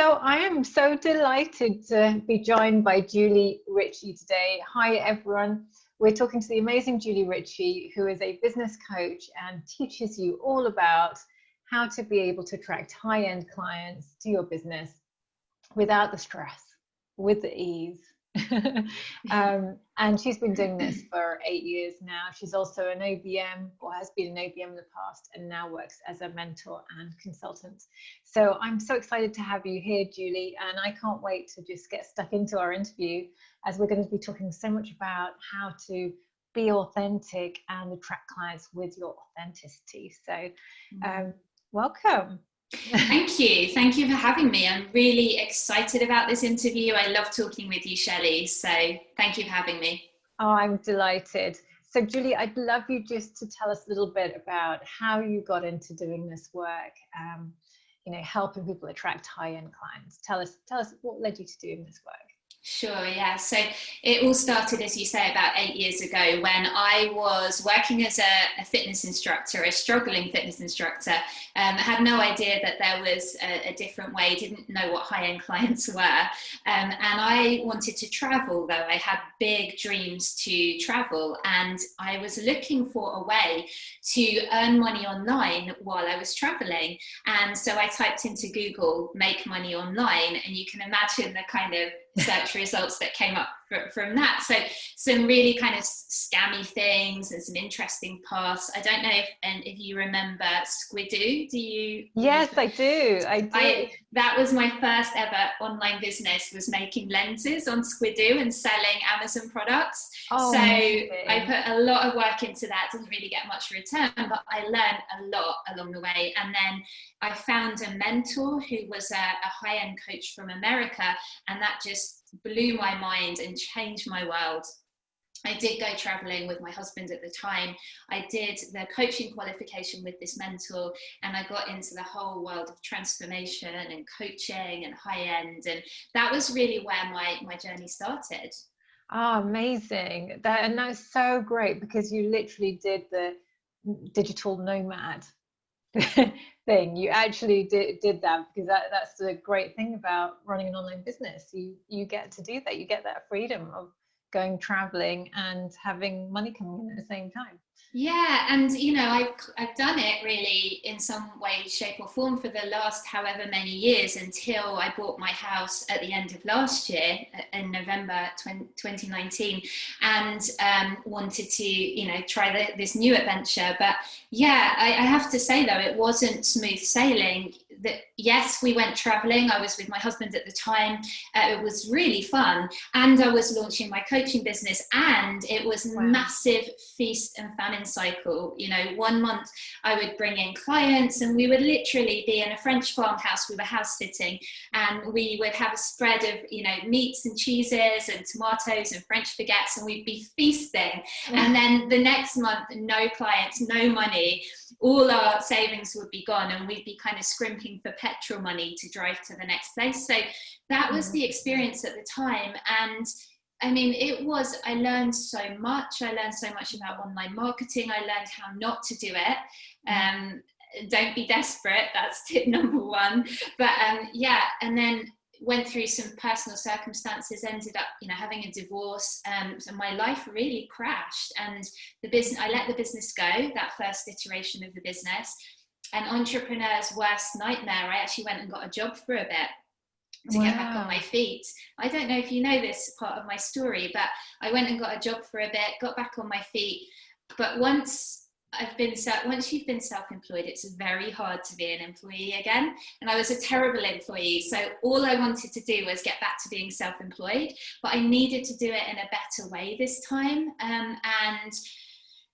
So I am so delighted to be joined by Julie Richie today. Hi, everyone. We're talking to the amazing Julie Richie, who is a business coach and teaches you all about how to be able to attract high-end clients to your business without the stress, with the ease. And she's been doing this for 8 years now. She's also an OBM, or has been an OBM in the past, and now works as a mentor and consultant. So I'm so excited to have you here, Julie, and I can't wait to just get stuck into our interview, as we're going to be talking so much about how to be authentic and attract clients with your authenticity. So welcome. Thank you. Thank you for having me. I'm really excited about this interview. I love talking with you, Shelley. So thank you for having me. Oh, I'm delighted. So Julie, I'd love you just to tell us a little bit about how you got into doing this work, helping people attract high-end clients. Tell us what led you to doing this work. Sure, yeah. So it all started, as you say, about 8 years ago when I was working as a fitness instructor, a struggling fitness instructor. I had no idea that there was a different way, didn't know what high-end clients were. And I wanted to travel, though. I had big dreams to travel, and I was looking for a way to earn money online while I was traveling. And so I typed into Google, make money online, and you can imagine the kind of search results that came up from that. So some really kind of scammy things and some interesting paths. I don't know if you remember Squidoo. Do you? Yes, I do. That was my first ever online business, was making lenses on Squidoo and selling Amazon products. Oh, so amazing. I put a lot of work into that. Didn't really get much return, but I learned a lot along the way. And then I found a mentor who was a high-end coach from America, and that just blew my mind and changed my world. I did go traveling with my husband at the time. I did the coaching qualification with this mentor, and I got into the whole world of transformation and coaching and high end. And that was really where my journey started. Oh, amazing. And that's so great, because you literally did the digital nomad thing. You actually did that, because that's the great thing about running an online business. You get to do that. You get that freedom of going traveling and having money coming in at the same time. Yeah, and I've done it really in some way, shape or form for the last however many years, until I bought my house at the end of last year, in November 2019, and wanted to try this new adventure. But yeah, I have to say though, it wasn't smooth sailing. Yes, we went traveling. I was with my husband at the time. It was really fun, and I was launching my coaching business, and it was massive feast and famine cycle. 1 month I would bring in clients, and we would literally be in a French farmhouse. We were house sitting, and we would have a spread of meats and cheeses and tomatoes and French baguettes, and we'd be feasting. And then the next month, no clients, no money, all our savings would be gone, and we'd be kind of scrimping for petrol money to drive to the next place. So that was the experience at the time. And I mean, I learned so much. I learned so much about online marketing. I learned how not to do it. Don't be desperate. That's tip number one. But and then went through some personal circumstances, ended up, having a divorce. So my life really crashed, and I let the business go, that first iteration of the business. An entrepreneur's worst nightmare. I actually went and got a job for a bit to get back on my feet. I don't know if you know this part of my story, but I went and got a job for a bit, got back on my feet. But once you've been self-employed, it's very hard to be an employee again. And I was a terrible employee. So all I wanted to do was get back to being self-employed, but I needed to do it in a better way this time. And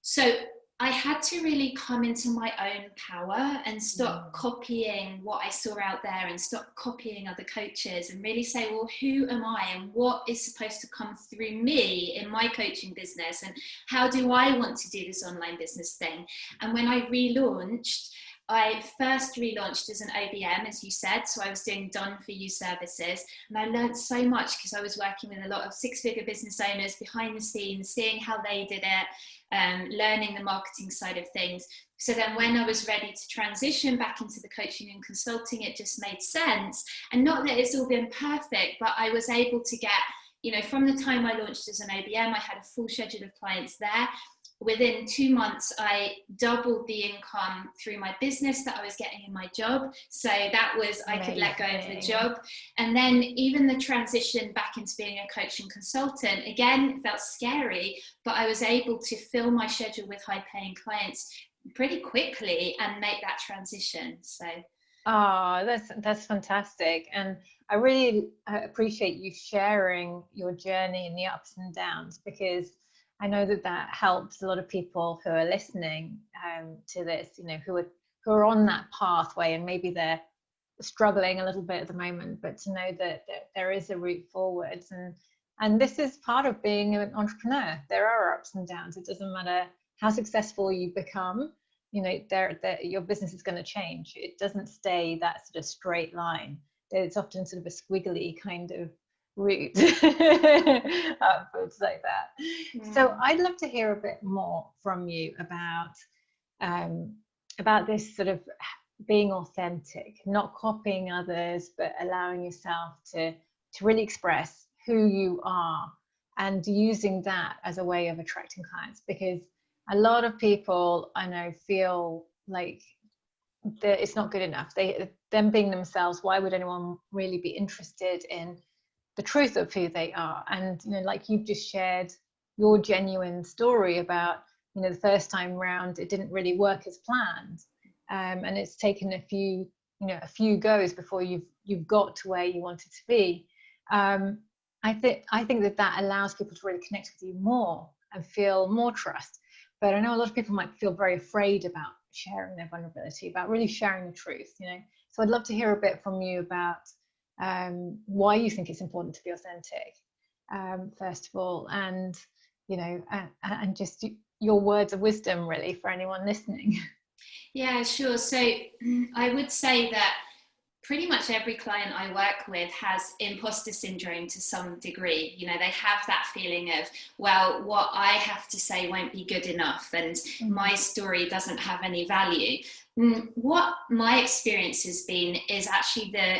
so I had to really come into my own power and stop copying what I saw out there, and stop copying other coaches, and really say, well, who am I, and what is supposed to come through me in my coaching business, and how do I want to do this online business thing? And when I relaunched, I first relaunched as an OBM, as you said. So I was doing done for you services. And I learned so much because I was working with a lot of 6-figure business owners behind the scenes, seeing how they did it, learning the marketing side of things. So then when I was ready to transition back into the coaching and consulting, it just made sense. And not that it's all been perfect, but I was able to get, you know, from the time I launched as an OBM, I had a full schedule of clients there. Within 2 months, I doubled the income through my business that I was getting in my job. So that was, I could let go of the job. And then even the transition back into being a coach and consultant, again, it felt scary, but I was able to fill my schedule with high paying clients pretty quickly and make that transition. So that's fantastic. And I really appreciate you sharing your journey and the ups and downs, because I know that helps a lot of people who are listening to this, you know, who are on that pathway, and maybe they're struggling a little bit at the moment, but to know that there is a route forwards. And this is part of being an entrepreneur. There are ups and downs. It doesn't matter how successful you become, you know, your business is going to change. It doesn't stay that sort of straight line. It's often sort of a squiggly kind of route upwards like that. So I'd love to hear a bit more from you about this sort of being authentic, not copying others, but allowing yourself to really express who you are, and using that as a way of attracting clients. Because a lot of people I know feel like it's not good enough. Them being themselves, why would anyone really be interested in the truth of who they are? And, you know, like you've just shared your genuine story about, you know, the first time round it didn't really work as planned, and it's taken a few goes before you've got to where you wanted to be. I think that allows people to really connect with you more and feel more trust. But I know a lot of people might feel very afraid about sharing their vulnerability, about really sharing the truth, you know. So I'd love to hear a bit from you about why you think it's important to be authentic, first of all, and, you know, and just your words of wisdom really for anyone listening. Yeah, sure. So I would say that pretty much every client I work with has imposter syndrome to some degree. You know, they have that feeling of, well, what I have to say won't be good enough, and my story doesn't have any value. What my experience has been is actually the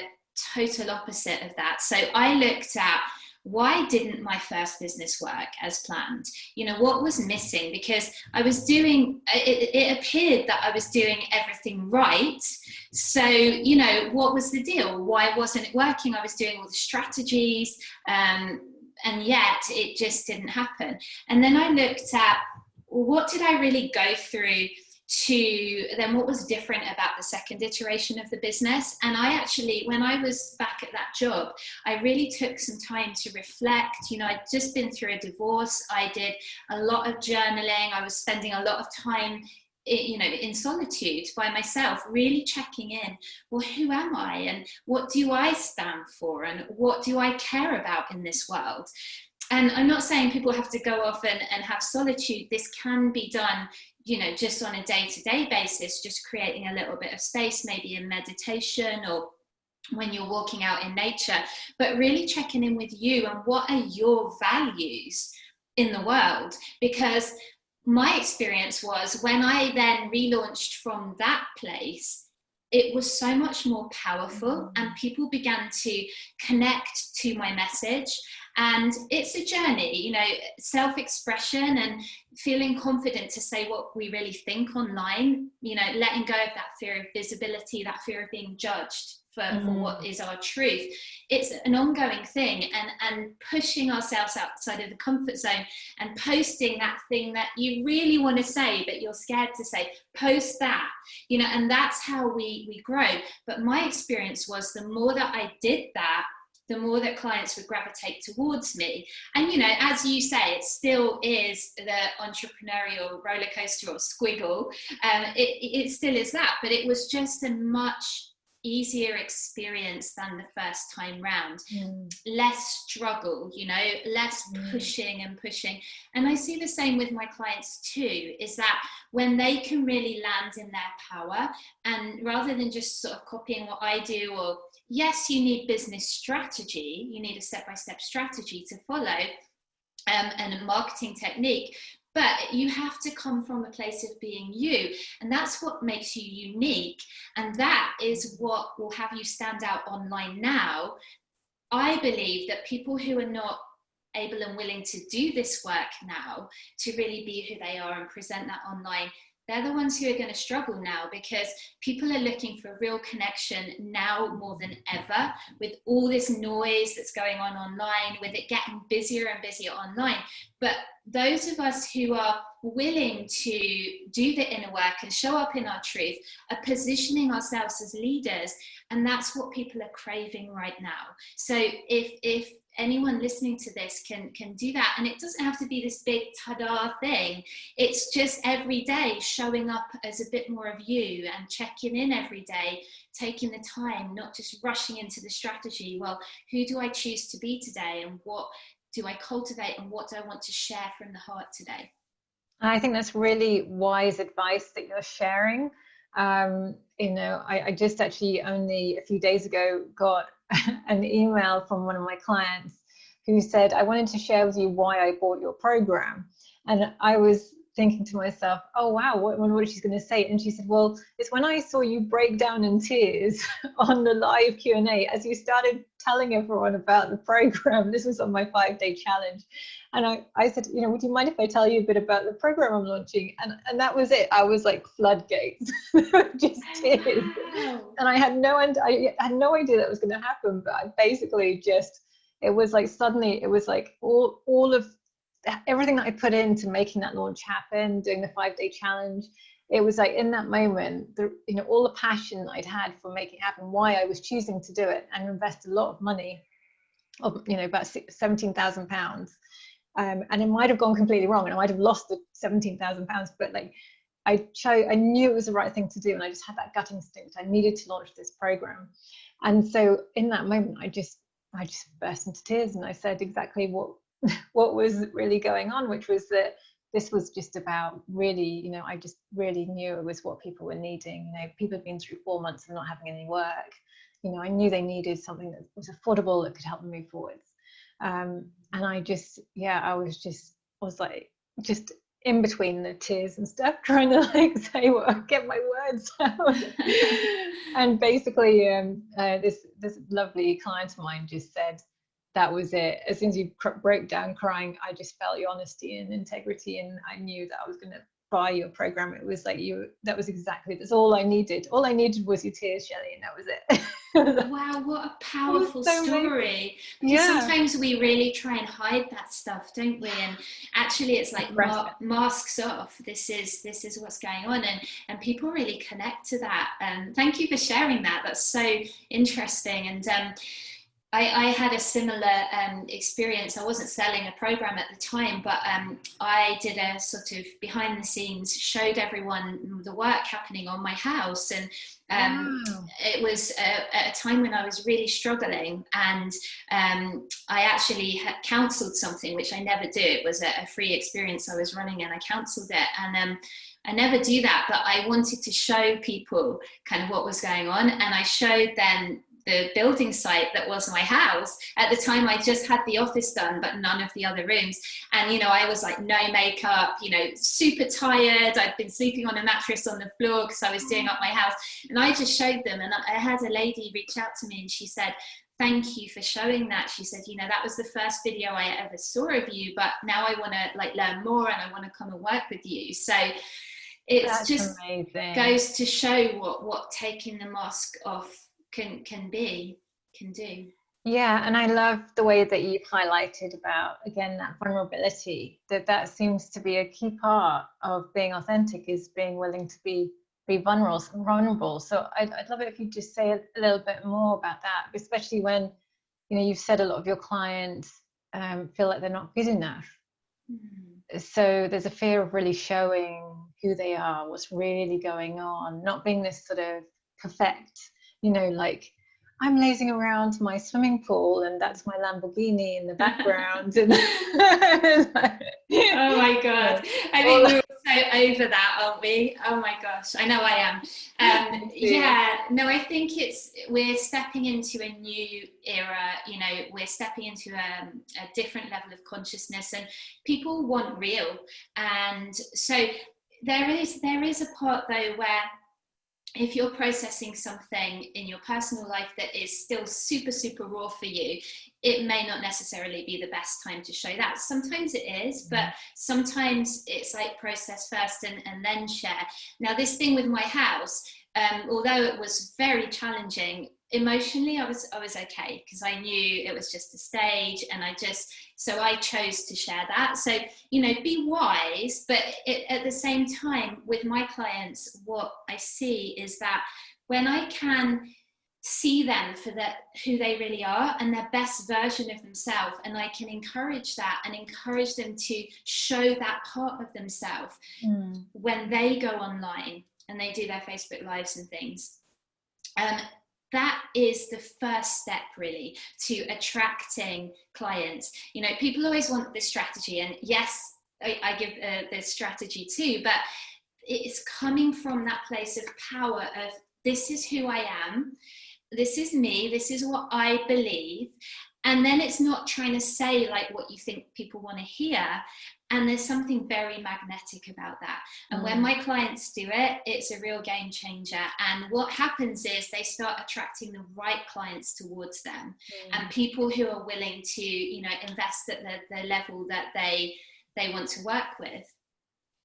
total opposite of that. So I looked at, why didn't my first business work as planned? You know, what was missing? Because I was doing, it appeared that I was doing everything right. So, you know, what was the deal? Why wasn't it working? I was doing all the strategies, and yet it just didn't happen. And then I looked at, what did I really go through to then what was different about the second iteration of the business? And I actually, when I was back at that job, I really took some time to reflect. You know, I'd just been through a divorce. I did a lot of journaling. I was spending a lot of time, you know, in solitude by myself, really checking in. Well, who am I? And what do I stand for? And what do I care about in this world? And I'm not saying people have to go off and have solitude. This can be done, you know, just on a day-to-day basis, just creating a little bit of space, maybe in meditation or when you're walking out in nature, but really checking in with you and what are your values in the world. Because my experience was, when I then relaunched from that place, it was so much more powerful, and people began to connect to my message. And it's a journey, you know, self-expression and feeling confident to say what we really think online, you know, letting go of that fear of visibility, that fear of being judged for what is our truth. It's an ongoing thing, and pushing ourselves outside of the comfort zone and posting that thing that you really want to say but you're scared to say, post that, you know, and that's how we grow. But my experience was, the more that I did that, the more that clients would gravitate towards me. And, you know, as you say, it still is the entrepreneurial roller coaster or squiggle. It still is that, but it was just a much easier experience than the first time round. Less struggle, you know, less pushing and pushing. And I see the same with my clients too, is that when they can really land in their power, and rather than just sort of copying what I do, or yes, you need business strategy, you need a step-by-step strategy to follow, and a marketing technique, but you have to come from a place of being you, and that's what makes you unique, and that is what will have you stand out online. Now, I believe that people who are not able and willing to do this work now, to really be who they are and present that online, they're the ones who are going to struggle now, because people are looking for real connection now more than ever, with all this noise that's going on online, with it getting busier and busier online. But those of us who are willing to do the inner work and show up in our truth are positioning ourselves as leaders, and that's what people are craving right now. So if anyone listening to this can do that, and it doesn't have to be this big ta-da thing, it's just every day showing up as a bit more of you and checking in every day, taking the time, not just rushing into the strategy. Well, who do I choose to be today, and what do I cultivate, and what do I want to share from the heart today? I think that's really wise advice that you're sharing. You know, I just actually only a few days ago got an email from one of my clients who said, I wanted to share with you why I bought your program. And I was thinking to myself, oh wow, what she's going to say. And she said, well, it's when I saw you break down in tears on the live Q&A as you started telling everyone about the program. This was on my 5-day challenge. And I said, you know, would you mind if I tell you a bit about the program I'm launching? And that was it. I was like floodgates, just tears. Wow. And I had no idea that was going to happen. But I basically just, it was like suddenly, it was like all of everything that I put into making that launch happen, doing the 5-day challenge. It was like in that moment, you know, all the passion I'd had for making it happen, why I was choosing to do it and invest a lot of money, of, you know, about £17,000. And it might have gone completely wrong, and I might have lost the £17,000, but like I knew it was the right thing to do, and I just had that gut instinct. I needed to launch this program. And so in that moment, I just burst into tears, and I said exactly what was really going on, which was that this was just about really, you know, I just really knew it was what people were needing. You know, people had been through 4 months of not having any work. You know, I knew they needed something that was affordable, that could help them move forwards. And I just, yeah, I was like just in between the tears and stuff, trying to like say get my words out. And basically, this lovely client of mine just said, that was it. As soon as you broke down crying, I just felt your honesty and integrity, and I knew that I was going to buy your program. It was like that's all I needed. All I needed was your tears, Shelley, and that was it. Wow, what a powerful story. Because sometimes we really try and hide that stuff, don't we? And actually it's like masks off. This is what's going on, and people really connect to that. Thank you for sharing that. That's so interesting. And I had a similar experience. I wasn't selling a program at the time, but I did a sort of behind the scenes, showed everyone the work happening on my house. And it was at a time when I was really struggling, and I actually had cancelled something, which I never do. It was a free experience I was running, and I cancelled it. And I never do that, but I wanted to show people kind of what was going on. And I showed them the building site that was my house. At the time, I just had the office done, but none of the other rooms. And, you know, I was like, no makeup, you know, super tired. I'd been sleeping on a mattress on the floor because I was doing up my house. And I just showed them. And I had a lady reach out to me, and she said, thank you for showing that. She said, you know, that was the first video I ever saw of you, but now I want to like learn more, and I want to come and work with you. So it's just amazing. Goes to show what taking the mask off can do. Yeah, and I love the way that you've highlighted about, again, that vulnerability, that seems to be a key part of being authentic, is being willing to be vulnerable. So I'd love it if you just say a little bit more about that, especially when, you know, you've said a lot of your clients feel like they're not good enough. Mm-hmm. So there's a fear of really showing who they are, what's really going on, not being this sort of perfect, like I'm lazing around my swimming pool and that's my Lamborghini in the background. And oh my God. I think we're so over that, aren't we? Oh my gosh. I know I am. Yeah, no, I think we're stepping into a new era, we're stepping into a different level of consciousness, and people want real. And so there is a part though where if you're processing something in your personal life that is still super, super raw for you, it may not necessarily be the best time to show that. Sometimes it is, but sometimes it's like process first and then share. Now, this thing with my house, although it was very challenging, emotionally I was okay, because I knew it was just a stage, and so I chose to share that. So, be wise, but at the same time, with my clients, what I see is that when I can see them for who they really are and their best version of themselves, and I can encourage that and encourage them to show that part of themselves when they go online and they do their Facebook lives and things, that is the first step really to attracting clients. People always want this strategy, and yes, I give this strategy too, but it's coming from that place of power of, this is who I am, this is me, this is what I believe. And then it's not trying to say like what you think people want to hear. And there's something very magnetic about that. And when my clients do it, it's a real game changer. And what happens is they start attracting the right clients towards them, and people who are willing to, invest at the level that they want to work with.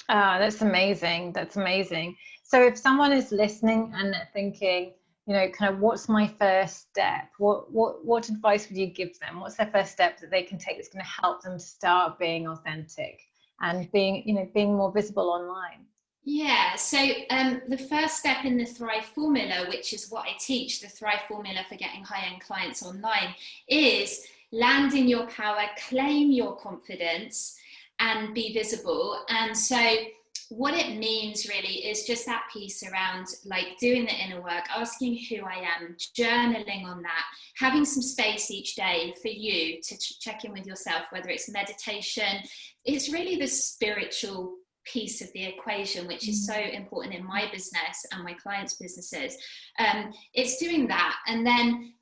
That's amazing. That's amazing. So if someone is listening and they're thinking, kind of, what's my first step? What advice would you give them? What's their first step that they can take that's going to help them start being authentic and being more visible online? Yeah, so the first step in the Thrive formula, which is what I teach, the Thrive formula for getting high-end clients online, is land in your power, claim your confidence, and be visible. And so what it means really is just that piece around like doing the inner work, asking who I am, journaling on that, having some space each day for you to check in with yourself, whether it's meditation. It's really the spiritual piece of the equation, which is so important in my business and my clients' businesses. It's doing that, and then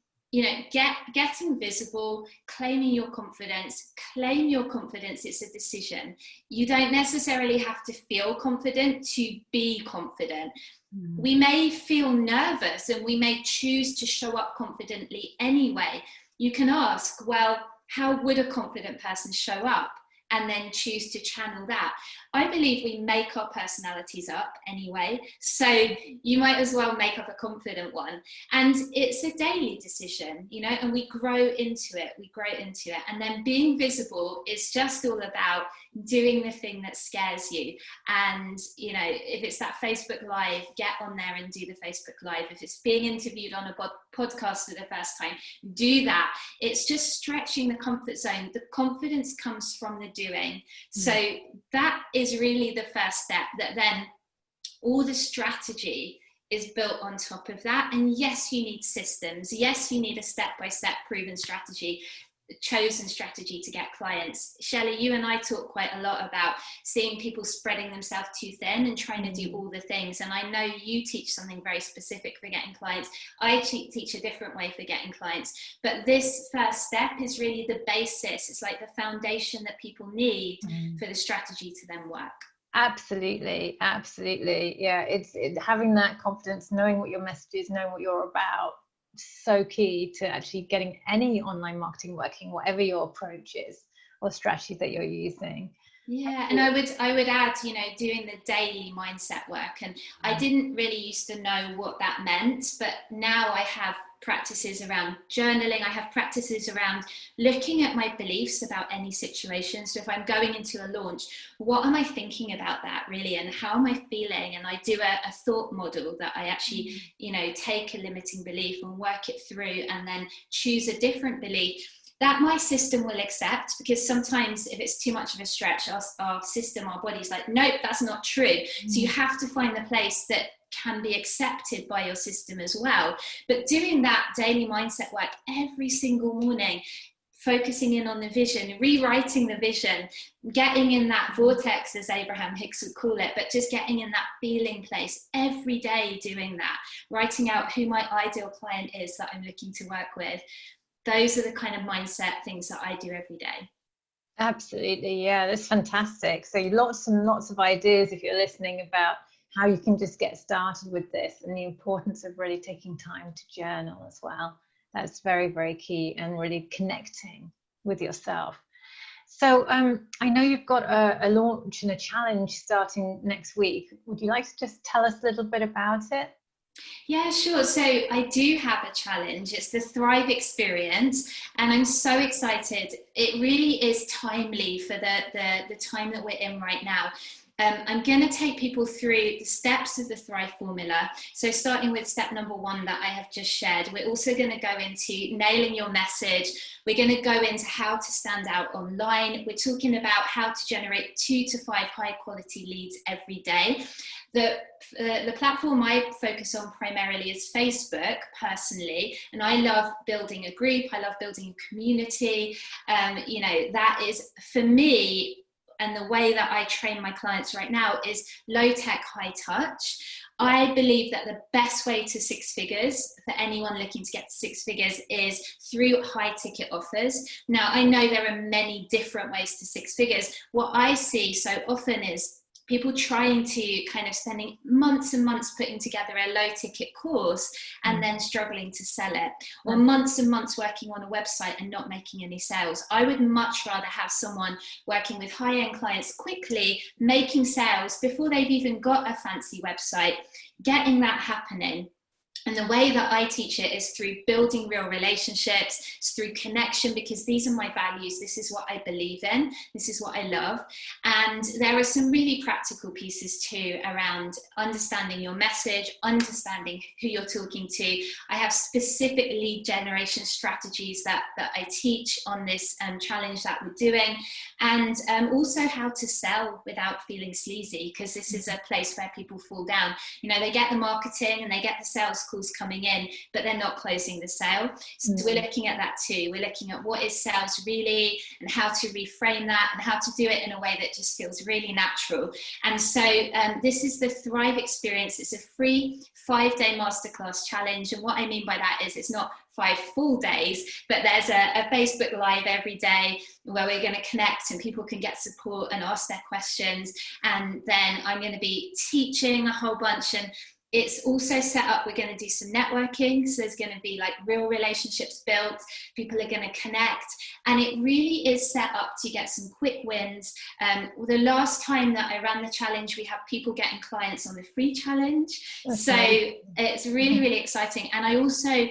getting visible, claiming your confidence. Claim your confidence. It's a decision. You don't necessarily have to feel confident to be confident. We may feel nervous and we may choose to show up confidently anyway. You can ask, well, how would a confident person show up? And then choose to channel that. I believe we make our personalities up anyway, so you might as well make up a confident one. And it's a daily decision, and we grow into it. And then being visible is just all about doing the thing that scares you. And, if it's that Facebook Live, get on there and do the Facebook Live. If it's being interviewed on a podcast for the first time, do that. It's just stretching the comfort zone. The confidence comes from the doing. So that is really the first step, that then all the strategy is built on top of that. And yes, you need systems. Yes, you need a step-by-step proven strategy, chosen strategy to get clients. Shelley, you and I talk quite a lot about seeing people spreading themselves too thin and trying to do all the things. And I know you teach something very specific for getting clients. I teach a different way for getting clients. But this first step is really the basis. It's like the foundation that people need for the strategy to then work. Absolutely. Yeah, it's having that confidence, knowing what your message is, knowing what you're about. So key to actually getting any online marketing working, whatever your approach is or strategy that you're using. Yeah, and I would add, doing the daily mindset work. And I didn't really used to know what that meant, but now I have practices around journaling. I have practices around looking at my beliefs about any situation. So if I'm going into a launch, what am I thinking about that really, and how am I feeling? And I do a thought model that I actually, take a limiting belief and work it through, and then choose a different belief that my system will accept, because sometimes if it's too much of a stretch, our system, our body's like, nope, that's not true. So you have to find the place that can be accepted by your system as well. But doing that daily mindset work every single morning, focusing in on the vision, rewriting the vision, getting in that vortex, as Abraham Hicks would call it, but just getting in that feeling place every day, doing that, writing out who my ideal client is that I'm looking to work with. Those are the kind of mindset things that I do every day. Absolutely, yeah, that's fantastic. So lots and lots of ideas, if you're listening, about how you can just get started with this, and the importance of really taking time to journal as well. That's very, very key, and really connecting with yourself. So I know you've got a launch and a challenge starting next week. Would you like to just tell us a little bit about it? Yeah, sure. So I do have a challenge. It's the Thrive Experience, and I'm so excited. It really is timely for the time that we're in right now. I'm going to take people through the steps of the Thrive formula. So starting with step number 1 that I have just shared, we're also going to go into nailing your message. We're going to go into how to stand out online. We're talking about how to generate 2 to 5 high quality leads every day. The platform I focus on primarily is Facebook personally, and I love building a group. I love building a community. You know, that is for me. And the way that I train my clients right now is low tech, high touch. I believe that the best way to 6 figures for anyone looking to get to 6 figures is through high ticket offers. Now, I know there are many different ways to 6 figures. What I see so often is people trying to kind of spending months and months putting together a low ticket course and then struggling to sell it, or months and months working on a website and not making any sales. I would much rather have someone working with high-end clients quickly, making sales before they've even got a fancy website, getting that happening. And the way that I teach it is through building real relationships, it's through connection, because these are my values. This is what I believe in. This is what I love. And there are some really practical pieces too around understanding your message, understanding who you're talking to. I have specific lead generation strategies that I teach on this challenge that we're doing. And also how to sell without feeling sleazy, because this is a place where people fall down. You know, they get the marketing and they get the sales calls coming in, but they're not closing the sale. So we're looking at that too. We're looking at what is sales really, and how to reframe that, and how to do it in a way that just feels really natural. And so this is the Thrive Experience. It's a free 5-day masterclass challenge. And what I mean by that is it's not 5 full days, but there's a Facebook Live every day where we're going to connect and people can get support and ask their questions. And then I'm going to be teaching a whole bunch, and it's also set up, we're going to do some networking. So there's going to be like real relationships built. People are going to connect. And it really is set up to get some quick wins. The last time that I ran the challenge, we had people getting clients on the free challenge. So it's really, really exciting. And I also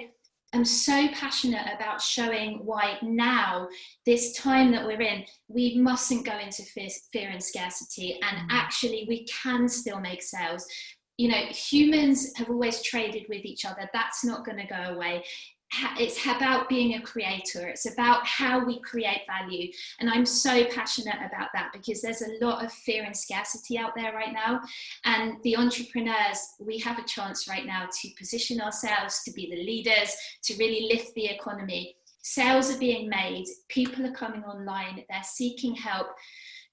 am so passionate about showing why now, this time that we're in, we mustn't go into fear and scarcity. And actually we can still make sales. You know, humans have always traded with each other. That's not going to go away. It's about being a creator. It's about how we create value. And I'm so passionate about that, because there's a lot of fear and scarcity out there right now. And the entrepreneurs, we have a chance right now to position ourselves to be the leaders, to really lift the economy. Sales are being made. People are coming online. They're seeking help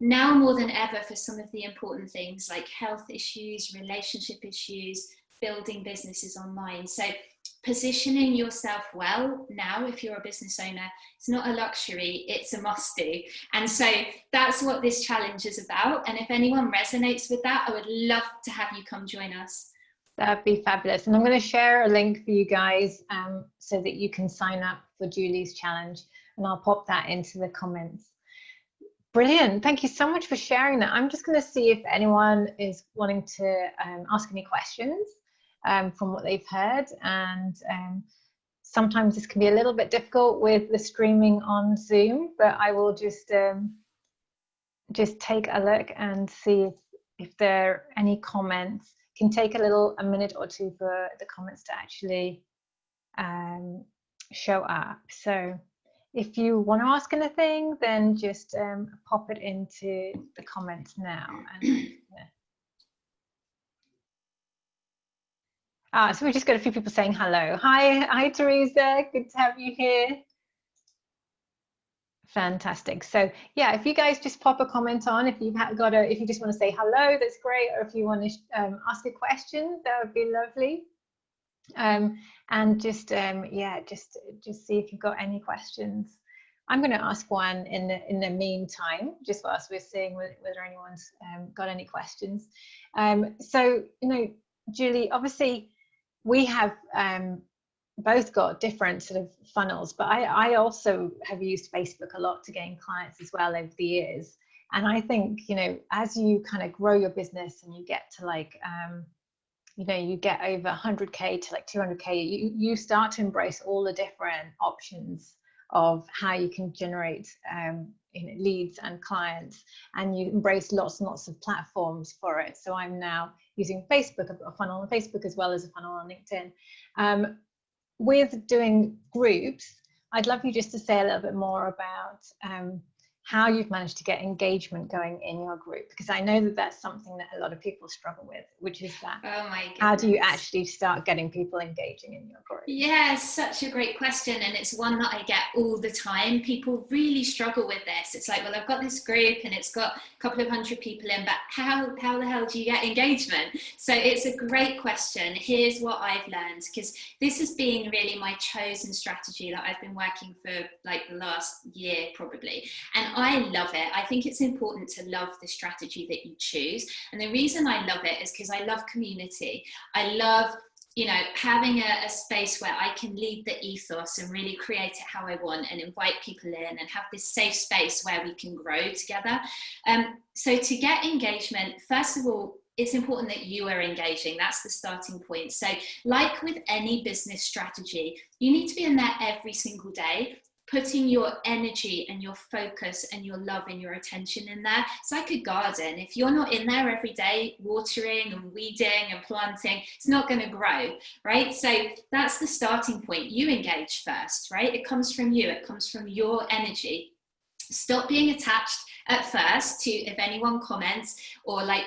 now more than ever for some of the important things like health issues, relationship issues, building businesses online. So positioning yourself well now, if you're a business owner, it's not a luxury, it's a must do. And so that's what this challenge is about. And if anyone resonates with that, I would love to have you come join us. That'd be fabulous. And I'm going to share a link for you guys so that you can sign up for Julie's challenge, and I'll pop that into the comments. Brilliant. Thank you so much for sharing that. I'm just going to see if anyone is wanting to ask any questions from what they've heard. And sometimes this can be a little bit difficult with the streaming on Zoom, but I will just take a look and see if there are any comments. It can take a minute or two for the comments to actually show up. So if you want to ask anything, then just pop it into the comments now. And So we've just got a few people saying hello. Hi, Teresa. Good to have you here. Fantastic. So yeah, if you guys just pop a comment on, if you've if you just want to say hello, that's great. Or if you want to ask a question, that would be lovely. And just yeah, just see if you've got any questions. I'm going to ask one in the meantime, just whilst we're seeing whether anyone's got any questions. So, you know, Julie, obviously we have both got different sort of funnels, but I also have used Facebook a lot to gain clients as well over the years. And I think, you know, as you kind of grow your business and you get to like, you know, you get over 100K to like 200K, you start to embrace all the different options of how you can generate you know, leads and clients, and you embrace lots and lots of platforms for it. So I'm now using Facebook, I've got a funnel on Facebook as well as a funnel on LinkedIn. With doing groups, I'd love you just to say a little bit more about how you've managed to get engagement going in your group, because I know that that's something that a lot of people struggle with, which is that how do you actually start getting people engaging in your group? Yeah, such a great question, and it's one that I get all the time. People really struggle with this. It's like, well, I've got this group and it's got a couple of hundred people in, but how the hell do you get engagement? So it's a great question. Here's what I've learned, because this has been really my chosen strategy that I've been working for like the last year probably, and I love it. I think it's important to love the strategy that you choose, and the reason I love it is because I love community. I love, you know, having a space where I can lead the ethos and really create it how I want and invite people in and have this safe space where we can grow together. So to get engagement, first of all, it's important that you are engaging. That's the starting point. So like with any business strategy, you need to be in there every single day, putting your energy and your focus and your love and your attention in there. It's like a garden. If you're not in there every day, watering and weeding and planting, it's not going to grow, right? So that's the starting point. You engage first, right? It comes from you. It comes from your energy. Stop being attached at first to if anyone comments or like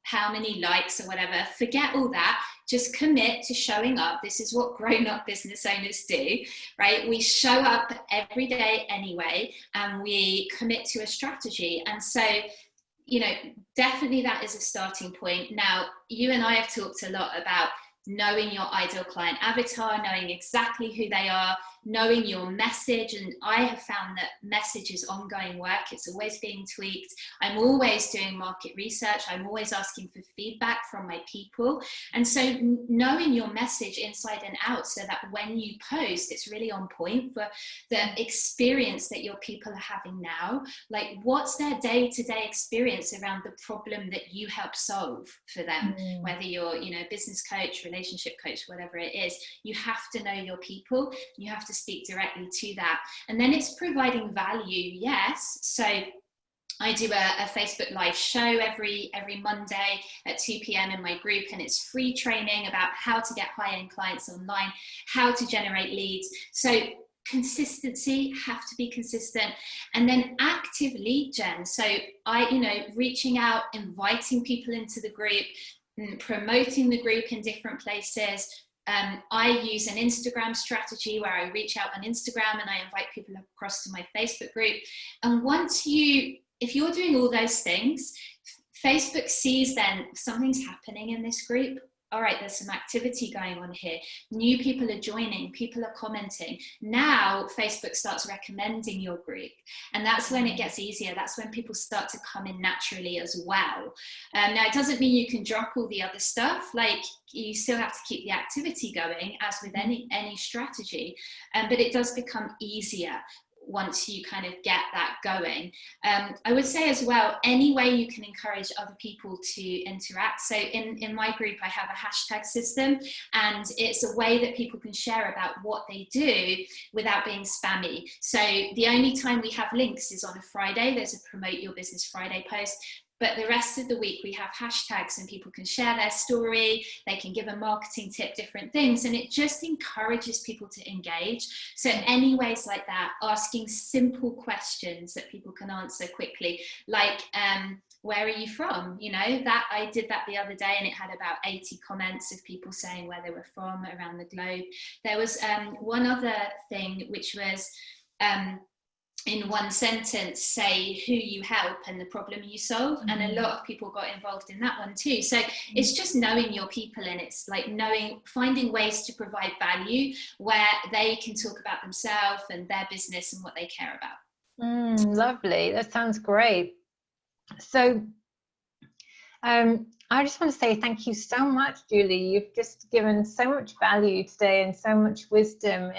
how many likes or whatever. Forget all that. Just commit to showing up. This is what grown-up business owners do, right? We show up every day anyway, and we commit to a strategy. And so, you know, definitely that is a starting point. Now, you and I have talked a lot about knowing your ideal client avatar, knowing exactly who they are, knowing your message. And I have found that message is ongoing work. It's always being tweaked. I'm always doing market research. I'm always asking for feedback from my people. And so knowing your message inside and out so that when you post, it's really on point for the experience that your people are having now. Like, what's their day-to-day experience around the problem that you help solve for them? Whether you're, you know, business coach, relationship coach, whatever it is, you have to know your people. You have to speak directly to that. And then it's providing value, yes. So I do a Facebook live show every Monday at 2 p.m. in my group, and it's free training about how to get high-end clients online, how to generate leads. So consistency, have to be consistent, and then active lead gen. So reaching out, inviting people into the group, promoting the group in different places. I use an Instagram strategy where I reach out on Instagram and I invite people across to my Facebook group. And if you're doing all those things, Facebook sees then something's happening in this group. All right, there's some activity going on here. New people are joining, people are commenting. Now Facebook starts recommending your group. And that's when it gets easier. That's when people start to come in naturally as well. Now, it doesn't mean you can drop all the other stuff. Like, you still have to keep the activity going, as with any strategy. But it does become easier once you kind of get that going. I would say as well, any way you can encourage other people to interact. So in my group, I have a hashtag system, and it's a way that people can share about what they do without being spammy. So the only time we have links is on a Friday. There's a Promote Your Business Friday post. But the rest of the week, we have hashtags and people can share their story. They can give a marketing tip, different things. And it just encourages people to engage. So any ways like that, asking simple questions that people can answer quickly, like, where are you from? You know, that I did that the other day, and it had about 80 comments of people saying where they were from around the globe. There was one other thing, which was in one sentence, say who you help and the problem you solve. And a lot of people got involved in that one too. So it's just knowing your people, and it's like finding ways to provide value where they can talk about themselves and their business and what they care about. Lovely. That sounds great. So I just want to say thank you so much, Julie. You've just given so much value today and so much wisdom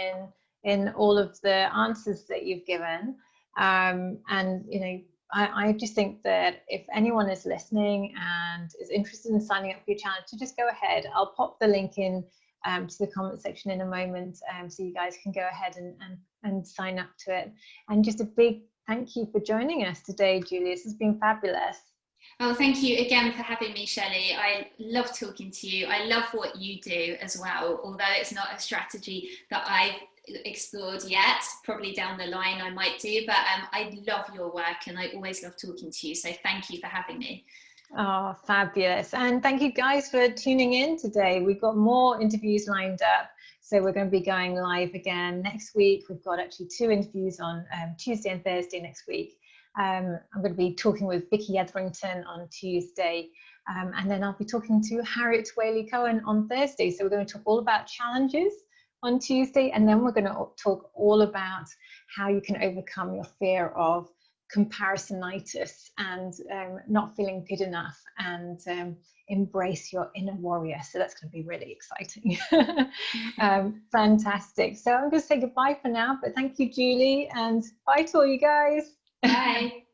in all of the answers that you've given. And, you know, I just think that if anyone is listening and is interested in signing up for your challenge, to just go ahead. I'll pop the link in to the comment section in a moment, so you guys can go ahead and sign up to it. And just a big thank you for joining us today, Julie. This has been fabulous. Oh, thank you again for having me, Shelley. I love talking to you. I love what you do as well, although it's not a strategy that I've explored yet. Probably down the line I might do, but I love your work and I always love talking to you. So thank you for having me. Oh, fabulous. And thank you guys for tuning in today. We've got more interviews lined up. So we're going to be going live again next week. We've got actually 2 interviews on Tuesday and Thursday next week. I'm going to be talking with Vicky Etherington on Tuesday, and then I'll be talking to Harriet Whaley-Cohen on Thursday. So we're going to talk all about challenges on Tuesday, and then we're going to talk all about how you can overcome your fear of comparisonitis and not feeling good enough, and embrace your inner warrior. So that's going to be really exciting. Fantastic. So I'm going to say goodbye for now, but thank you, Julie, and bye to all you guys. Bye.